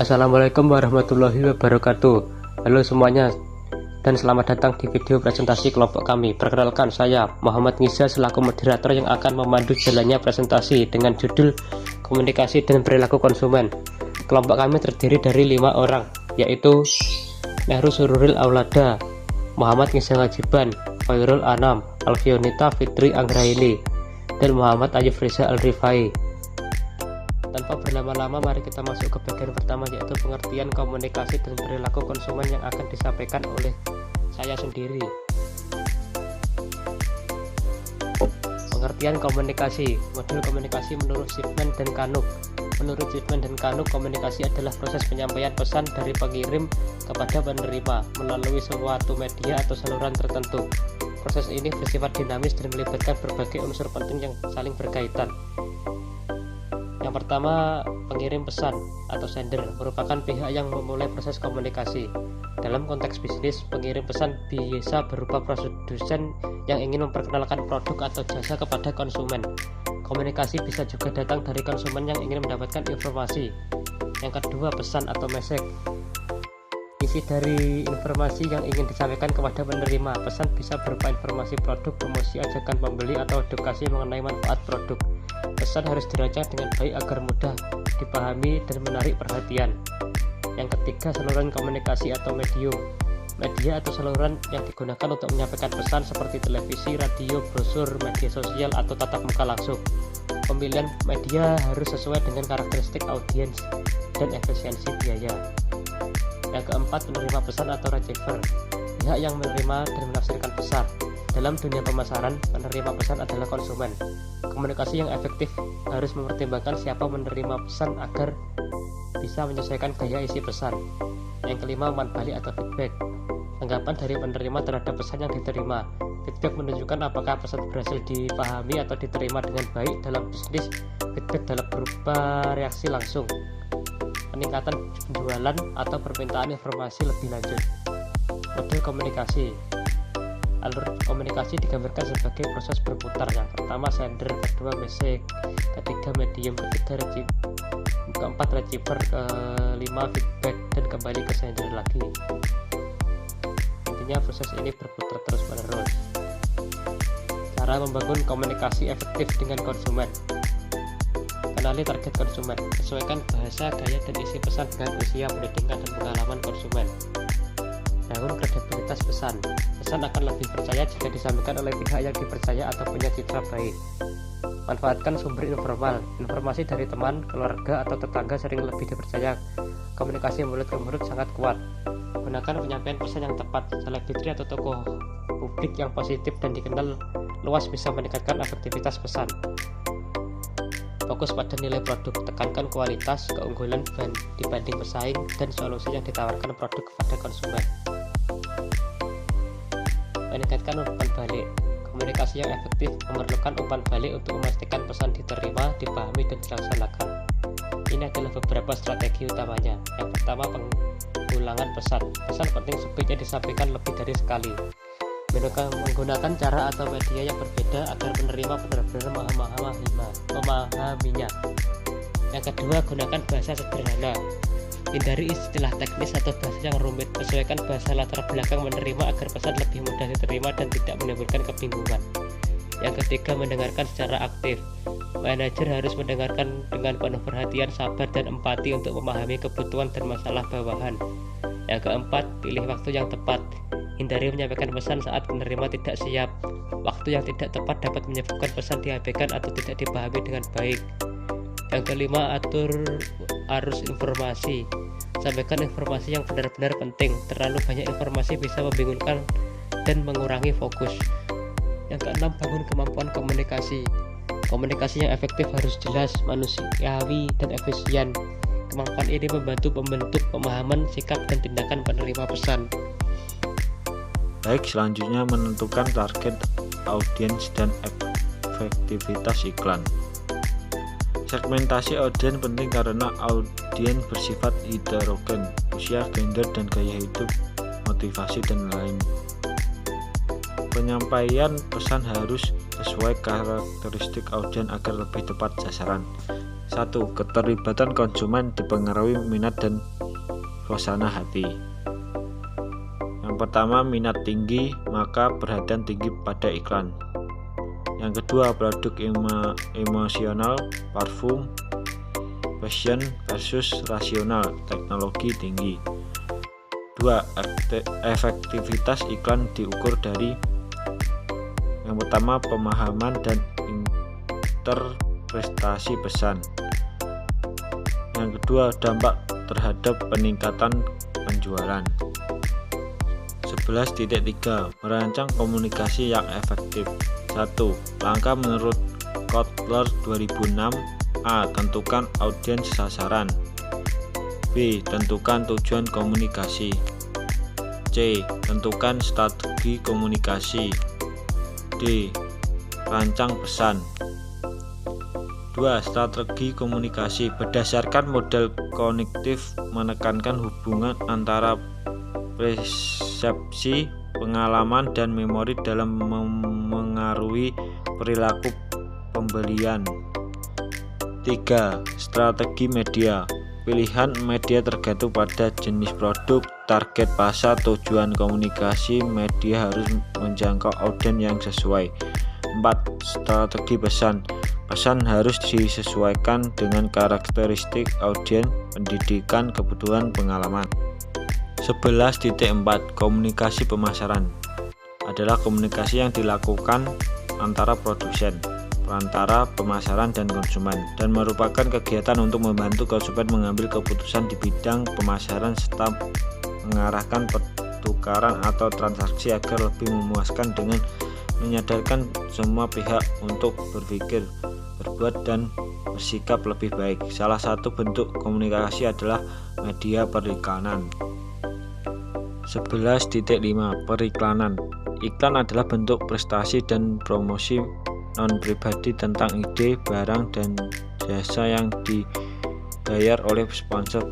Assalamualaikum warahmatullahi wabarakatuh. Halo semuanya dan selamat datang di video presentasi kelompok kami. Perkenalkan, saya Muhammad Ngiza selaku moderator yang akan memandu jalannya presentasi dengan judul Komunikasi dan Perilaku Konsumen. Kelompok kami terdiri dari 5 orang, yaitu Nehru Sururil Aulada, Muhammad Ngiza Ngajiban, Khairul Anam, Alfionita Fitri Anggraini, dan Muhammad Ayub Riza Al-Rifai. Tanpa berlama-lama, mari kita masuk ke bagian pertama, yaitu pengertian komunikasi dan perilaku konsumen yang akan disampaikan oleh saya sendiri. Pengertian komunikasi. Model komunikasi menurut Shipman dan Canuck. Menurut Shipman dan Canuck, komunikasi adalah proses penyampaian pesan dari pengirim kepada penerima melalui suatu media atau saluran tertentu. Proses ini bersifat dinamis dan melibatkan berbagai unsur penting yang saling berkaitan. Yang pertama, pengirim pesan atau sender merupakan pihak yang memulai proses komunikasi. Dalam konteks bisnis, pengirim pesan bisa berupa produsen yang ingin memperkenalkan produk atau jasa kepada konsumen. Komunikasi bisa juga datang dari konsumen yang ingin mendapatkan informasi. Yang kedua, pesan atau message. Isi dari informasi yang ingin disampaikan kepada penerima. Pesan bisa berupa informasi produk, promosi, ajakan pembeli, atau edukasi mengenai manfaat produk. Pesan harus dirancang dengan baik agar mudah dipahami dan menarik perhatian. Yang ketiga, saluran komunikasi atau medium. Media atau saluran yang digunakan untuk menyampaikan pesan seperti televisi, radio, brosur, media sosial, atau tatap muka langsung. Pemilihan media harus sesuai dengan karakteristik audiens dan efisiensi biaya. Yang keempat, penerima pesan atau receiver. Pihak yang menerima dan menafsirkan pesan. Dalam dunia pemasaran, penerima pesan adalah konsumen. Komunikasi yang efektif harus mempertimbangkan siapa menerima pesan agar bisa menyesuaikan gaya isi pesan. Yang kelima, umpan balik atau feedback. Tanggapan dari penerima terhadap pesan yang diterima. Feedback menunjukkan apakah pesan berhasil dipahami atau diterima dengan baik. Dalam bisnis, feedback dapat berupa reaksi langsung, peningkatan penjualan, atau permintaan informasi lebih lanjut. Model komunikasi. Alur komunikasi digambarkan sebagai proses berputar. Yang pertama, sender, kedua, message, ketiga, medium, keempat, receiver, kelima, feedback, dan kembali ke sender lagi. Intinya proses ini berputar terus menerus. Cara membangun komunikasi efektif dengan konsumen. Kenali target konsumen. Sesuaikan bahasa, gaya, dan isi pesan dengan usia, pendidikan, dan pengalaman konsumen. Bangun kredibilitas pesan. Pesan akan lebih percaya jika disampaikan oleh pihak yang dipercaya atau punya citra baik. Manfaatkan sumber informal. Informasi dari teman, keluarga, atau tetangga sering lebih dipercaya. Komunikasi mulut ke mulut sangat kuat. Gunakan penyampaian pesan yang tepat. Selebriti atau tokoh publik yang positif dan dikenal luas bisa meningkatkan efektivitas pesan. Fokus pada nilai produk. Tekankan kualitas, keunggulan dibanding pesaing, dan solusi yang ditawarkan produk kepada konsumen. Meningkatkan umpan balik. Komunikasi yang efektif memerlukan umpan balik untuk memastikan pesan diterima, dipahami, dan dilaksanakan. Ini adalah beberapa strategi utamanya. Yang pertama, pengulangan pesan. Pesan penting sebaiknya disampaikan lebih dari sekali. Menggunakan cara atau media yang berbeda agar penerima benar-benar memahaminya. Yang kedua, gunakan bahasa sederhana. Hindari istilah teknis atau bahasa yang rumit. Sesuaikan bahasa latar belakang menerima agar pesan lebih mudah diterima dan tidak menimbulkan kebingungan. Yang ketiga, mendengarkan secara aktif. Manajer harus mendengarkan dengan penuh perhatian, sabar, dan empati untuk memahami kebutuhan dan masalah bawahan. Yang keempat, pilih waktu yang tepat. Hindari menyampaikan pesan saat penerima tidak siap. Waktu yang tidak tepat dapat menyebabkan pesan diabaikan atau tidak dipahami dengan baik. Yang kelima, atur arus informasi. Sampaikan informasi yang benar-benar penting. Terlalu banyak informasi bisa membingungkan dan mengurangi fokus. Yang keenam, bangun kemampuan komunikasi. Komunikasi yang efektif harus jelas, manusiawi, dan efisien. Kemampuan ini membantu membentuk pemahaman, sikap, dan tindakan penerima pesan. Baik, selanjutnya menentukan target audiens dan efektivitas iklan. Segmentasi audiens penting karena audiens bersifat heterogen, usia, gender, dan gaya hidup, motivasi, dan lain. Penyampaian pesan harus sesuai karakteristik audiens agar lebih tepat sasaran. 1. Keterlibatan konsumen dipengaruhi minat dan suasana hati. Yang pertama, minat tinggi, maka perhatian tinggi pada iklan. Yang kedua, produk emosional, parfum, fashion versus rasional, teknologi tinggi. 2. Efektivitas iklan diukur dari yang pertama, pemahaman dan interpretasi pesan. Yang kedua, dampak terhadap peningkatan penjualan. 11.3 Merancang komunikasi yang efektif. 1. Langkah menurut Kotler 2006. A. Tentukan audiens sasaran. B. Tentukan tujuan komunikasi. C. Tentukan strategi komunikasi. D. Rancang pesan. 2. Strategi komunikasi berdasarkan model kognitif menekankan hubungan antara persepsi, pengalaman, dan memori dalam memengaruhi perilaku pembelian. 3. Strategi media. Pilihan media tergantung pada jenis produk, target pasar, tujuan komunikasi. Media harus menjangkau audiens yang sesuai. 4. Strategi pesan. Pesan harus disesuaikan dengan karakteristik audiens, pendidikan, kebutuhan, pengalaman. 11.4 Komunikasi pemasaran adalah komunikasi yang dilakukan antara produsen, perantara, pemasaran, dan konsumen, dan merupakan kegiatan untuk membantu konsumen mengambil keputusan di bidang pemasaran serta mengarahkan pertukaran atau transaksi agar lebih memuaskan dengan menyadarkan semua pihak untuk berpikir, berbuat, dan bersikap lebih baik. Salah satu bentuk komunikasi adalah media periklanan. 11.5 Periklanan. Iklan adalah bentuk prestasi dan promosi non-pribadi tentang ide, barang, dan jasa yang dibayar oleh sponsor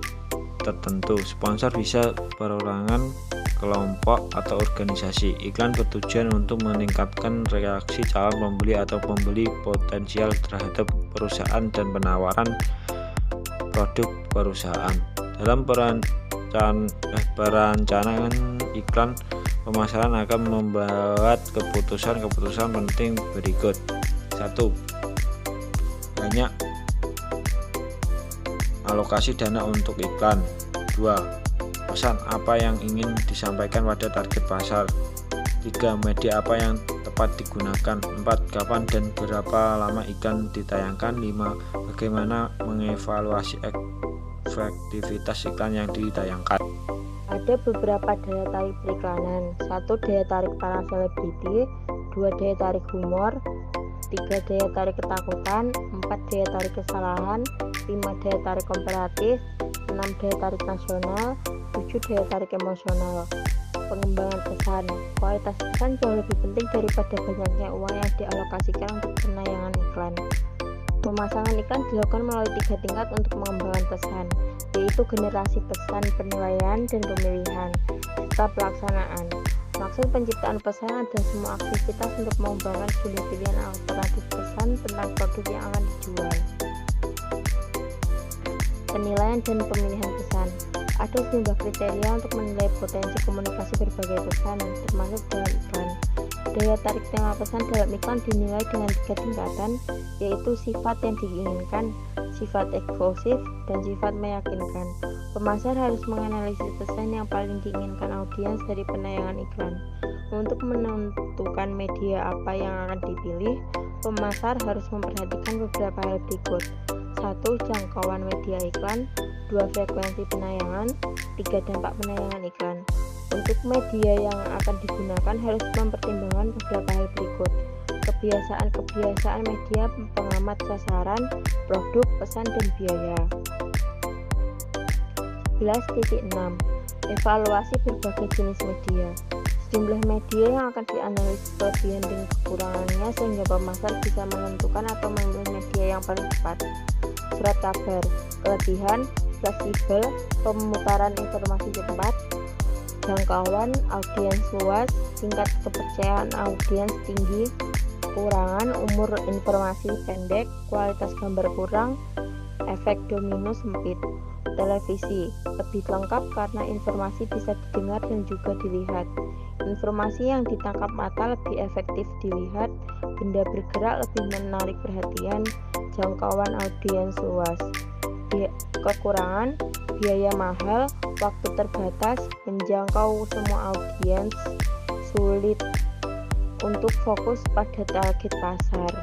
tertentu. Sponsor bisa perorangan, kelompok, atau organisasi. Iklan bertujuan untuk meningkatkan reaksi calon pembeli atau pembeli potensial terhadap perusahaan dan penawaran produk perusahaan. Dalam perencanaan iklan, pemasaran akan membuat keputusan-keputusan penting berikut. 1. Banyak alokasi dana untuk iklan. 2. Pesan apa yang ingin disampaikan pada target pasar. 3. Media apa yang tepat digunakan. 4. Kapan dan berapa lama iklan ditayangkan. 5. Bagaimana mengevaluasi efektivitas iklan yang ditayangkan. Ada beberapa daya tarik periklanan. 1. Daya tarik para selebriti. 2. Daya tarik humor. 3. Daya tarik ketakutan. 4. Daya tarik kesalahan. 5. Daya tarik komparatif. 6. Daya tarik nasional. 7. Daya tarik emosional. Pengembangan pesan. Kualitas pesan jauh lebih penting daripada banyaknya uang yang dialokasikan untuk penayangan iklan. Pemasangan iklan dilakukan melalui 3 tingkat untuk mengembangkan pesan, yaitu generasi pesan, penilaian, dan pemilihan, serta pelaksanaan. Maksud penciptaan pesan adalah semua aktivitas untuk mengembangkan jumlah pilihan alternatif pesan tentang produk yang akan dijual. Penilaian dan pemilihan pesan. Ada sejumlah kriteria untuk menilai potensi komunikasi berbagai pesan, termasuk dalam iklan. Daya tarik tema pesan dalam iklan dinilai dengan 3 tingkatan, yaitu sifat yang diinginkan, sifat eksklusif, dan sifat meyakinkan. Pemasar harus menganalisis pesan yang paling diinginkan audiens dari penayangan iklan. Untuk menentukan media apa yang akan dipilih, pemasar harus memperhatikan beberapa hal berikut. 1. Jangkauan media iklan. 2. Frekuensi penayangan. 3. Dampak penayangan iklan. Untuk media yang akan digunakan harus mempertimbangkan beberapa hal berikut. Kebiasaan media, pengamat sasaran, produk, pesan, dan biaya. 11.6 Evaluasi berbagai jenis media. Sejumlah media yang akan dianalisis kelebihan dan kekurangannya sehingga pemasar bisa menentukan atau memilih media yang paling tepat. Surat kabar, kelebihan, fleksibel, pemutaran informasi cepat, jangkauan audiens luas, tingkat kepercayaan audiens tinggi, kekurangan, umur informasi pendek, kualitas gambar kurang, efek domino sempit. Televisi lebih lengkap karena informasi bisa didengar dan juga dilihat. Informasi yang ditangkap mata lebih efektif dilihat, benda bergerak lebih menarik perhatian, jangkauan audiens luas. Kekurangan, biaya mahal, waktu terbatas, menjangkau semua audiens, sulit untuk fokus pada target pasar.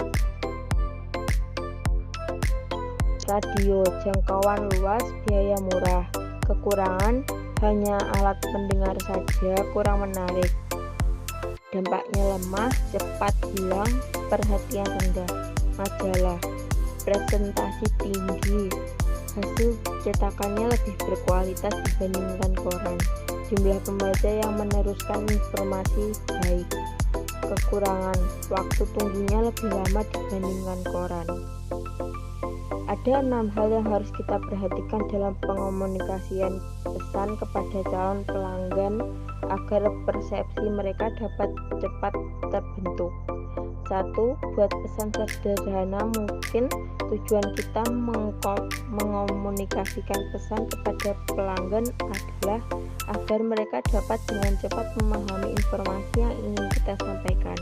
Radio, jangkauan luas, biaya murah. Kekurangan, hanya alat pendengar saja, kurang menarik. Dampaknya lemah, cepat hilang, perhatian rendah. Majalah, presentasi tinggi, hasil cetakannya lebih berkualitas dibandingkan koran. Jumlah pembaca yang meneruskan informasi baik. Kekurangan, waktu tunggunya lebih lama dibandingkan koran. Ada 6 hal yang harus kita perhatikan dalam pengomunikasian pesan kepada calon pelanggan agar persepsi mereka dapat cepat terbentuk. 1. Buat pesan sederhana mungkin. Tujuan kita mengomunikasikan pesan kepada pelanggan adalah agar mereka dapat dengan cepat memahami informasi yang ingin kita sampaikan.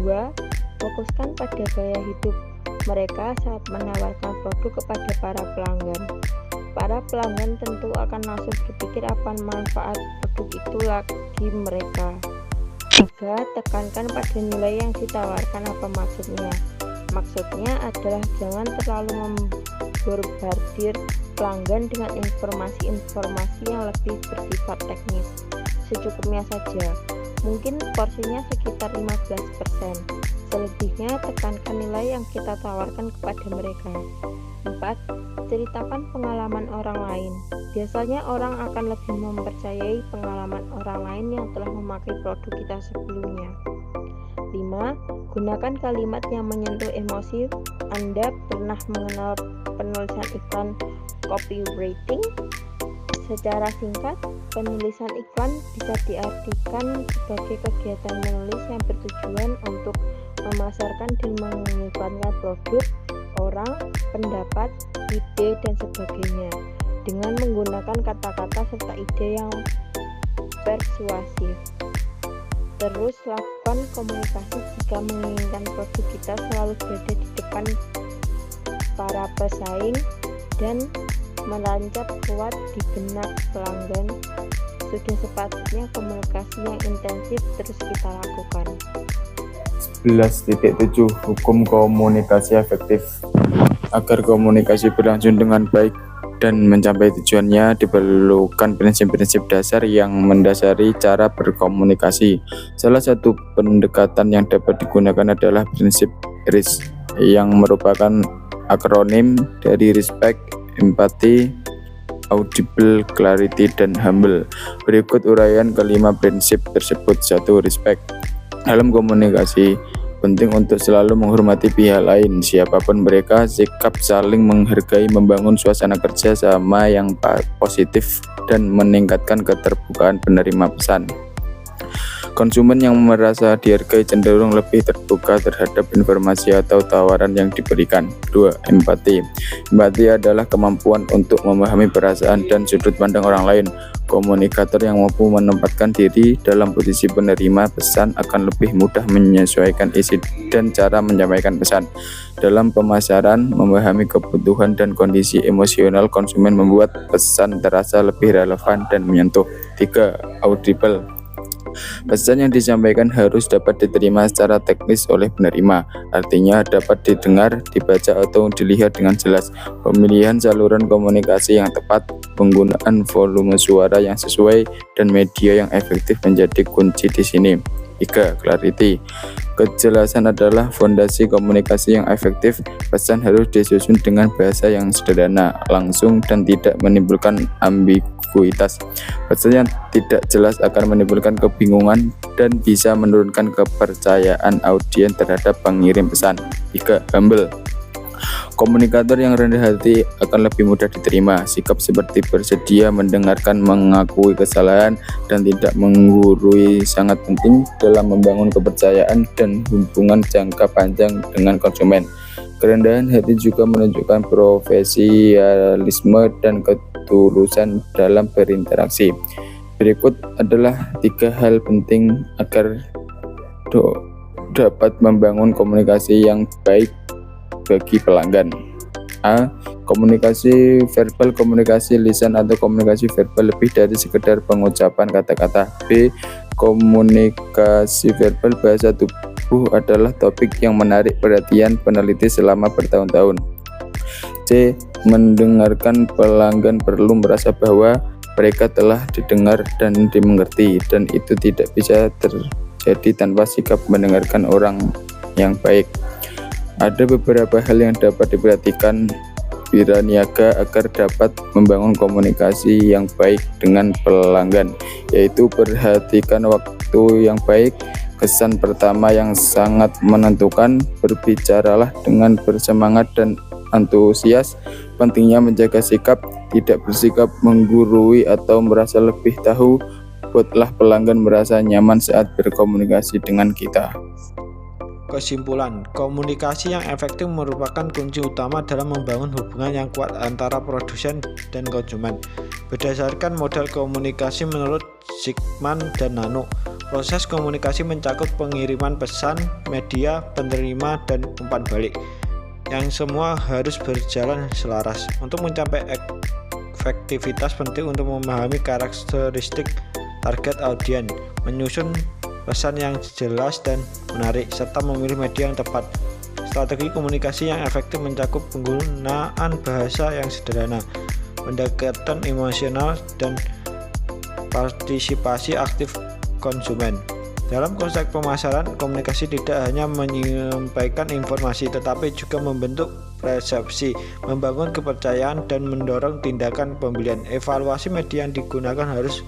2. Fokuskan pada gaya hidup mereka saat menawarkan produk kepada para pelanggan. Para pelanggan tentu akan langsung berpikir apa manfaat produk itu bagi mereka. 3. Tekankan pada nilai yang ditawarkan. Apa maksudnya? Maksudnya adalah jangan terlalu memborbardir pelanggan dengan informasi-informasi yang lebih bersifat teknis. Secukupnya saja. Mungkin porsinya sekitar 15%. Selebihnya tekankan nilai yang kita tawarkan kepada mereka. 4. Ceritakan pengalaman orang lain. Biasanya orang akan lebih mempercayai pengalaman orang lain yang telah memakai produk kita sebelumnya. 5. Gunakan kalimat yang menyentuh emosi. Anda pernah mengenal penulisan iklan copywriting? Secara singkat, penulisan iklan bisa diartikan sebagai kegiatan menulis yang bertujuan untuk memasarkan dan mengiklankan produk, orang, pendapat, ide, dan sebagainya dengan menggunakan kata-kata serta ide yang persuasif. Terus lakukan komunikasi jika menginginkan produk kita selalu berada di depan para pesaing dan menancap kuat di benak pelanggan. Sudah sepatutnya komunikasi yang intensif terus kita lakukan. 11.7 Hukum komunikasi efektif. Agar komunikasi berlangsung dengan baik dan mencapai tujuannya, diperlukan prinsip-prinsip dasar yang mendasari cara berkomunikasi. Salah satu pendekatan yang dapat digunakan adalah prinsip RIS, yang merupakan akronim dari Respect, Empathy, Audible, Clarity, dan Humble. Berikut uraian kelima prinsip tersebut. 1. Respect. Dalam komunikasi, penting untuk selalu menghormati pihak lain, siapapun mereka. Sikap saling menghargai membangun suasana kerja sama yang positif dan meningkatkan keterbukaan penerima pesan. Konsumen yang merasa dihargai cenderung lebih terbuka terhadap informasi atau tawaran yang diberikan. 2. Empati. Empati adalah kemampuan untuk memahami perasaan dan sudut pandang orang lain. Komunikator yang mampu menempatkan diri dalam posisi penerima pesan akan lebih mudah menyesuaikan isi dan cara menyampaikan pesan. Dalam pemasaran, memahami kebutuhan dan kondisi emosional konsumen membuat pesan terasa lebih relevan dan menyentuh. 3. Audible. Pesan yang disampaikan harus dapat diterima secara teknis oleh penerima, artinya dapat didengar, dibaca, atau dilihat dengan jelas. Pemilihan saluran komunikasi yang tepat, penggunaan volume suara yang sesuai, dan media yang efektif menjadi kunci di sini. 3. Clarity. Kejelasan adalah fondasi komunikasi yang efektif. Pesan harus disusun dengan bahasa yang sederhana, langsung, dan tidak menimbulkan ambiguitas. Pesan yang tidak jelas akan menimbulkan kebingungan dan bisa menurunkan kepercayaan audiens terhadap pengirim pesan. 3. Humble. Komunikator yang rendah hati akan lebih mudah diterima. Sikap seperti bersedia mendengarkan, mengakui kesalahan, dan tidak menggurui sangat penting dalam membangun kepercayaan dan hubungan jangka panjang dengan konsumen. Kerendahan hati juga menunjukkan profesionalisme dan ketulusan dalam berinteraksi. Berikut adalah 3 hal penting agar dapat membangun komunikasi yang baik bagi pelanggan. A. Komunikasi verbal, komunikasi lisan atau komunikasi verbal lebih dari sekedar pengucapan kata-kata. B. Komunikasi verbal bahasa tubuh adalah topik yang menarik perhatian peneliti selama bertahun-tahun. C. Mendengarkan pelanggan perlu merasa bahwa mereka telah didengar dan dimengerti, dan itu tidak bisa terjadi tanpa sikap mendengarkan orang yang baik. Ada beberapa hal yang dapat diperhatikan wiraniaga agar dapat membangun komunikasi yang baik dengan pelanggan, yaitu perhatikan waktu yang baik, kesan pertama yang sangat menentukan, berbicaralah dengan bersemangat dan antusias, pentingnya menjaga sikap, tidak bersikap menggurui atau merasa lebih tahu, buatlah pelanggan merasa nyaman saat berkomunikasi dengan kita. Kesimpulan, komunikasi yang efektif merupakan kunci utama dalam membangun hubungan yang kuat antara produsen dan konsumen. Berdasarkan model komunikasi menurut Zygmunt dan Nano, proses komunikasi mencakup pengiriman pesan, media, penerima, dan umpan balik, yang semua harus berjalan selaras. Untuk mencapai efektivitas penting untuk memahami karakteristik target audiens, menyusun pesan yang jelas dan menarik, serta memilih media yang tepat. Strategi komunikasi yang efektif mencakup penggunaan bahasa yang sederhana, pendekatan emosional, dan partisipasi aktif konsumen. Dalam konteks pemasaran, komunikasi tidak hanya menyampaikan informasi, tetapi juga membentuk persepsi, membangun kepercayaan, dan mendorong tindakan pembelian. Evaluasi media yang digunakan harus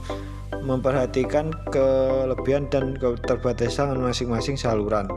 memperhatikan kelebihan dan keterbatasan masing-masing saluran.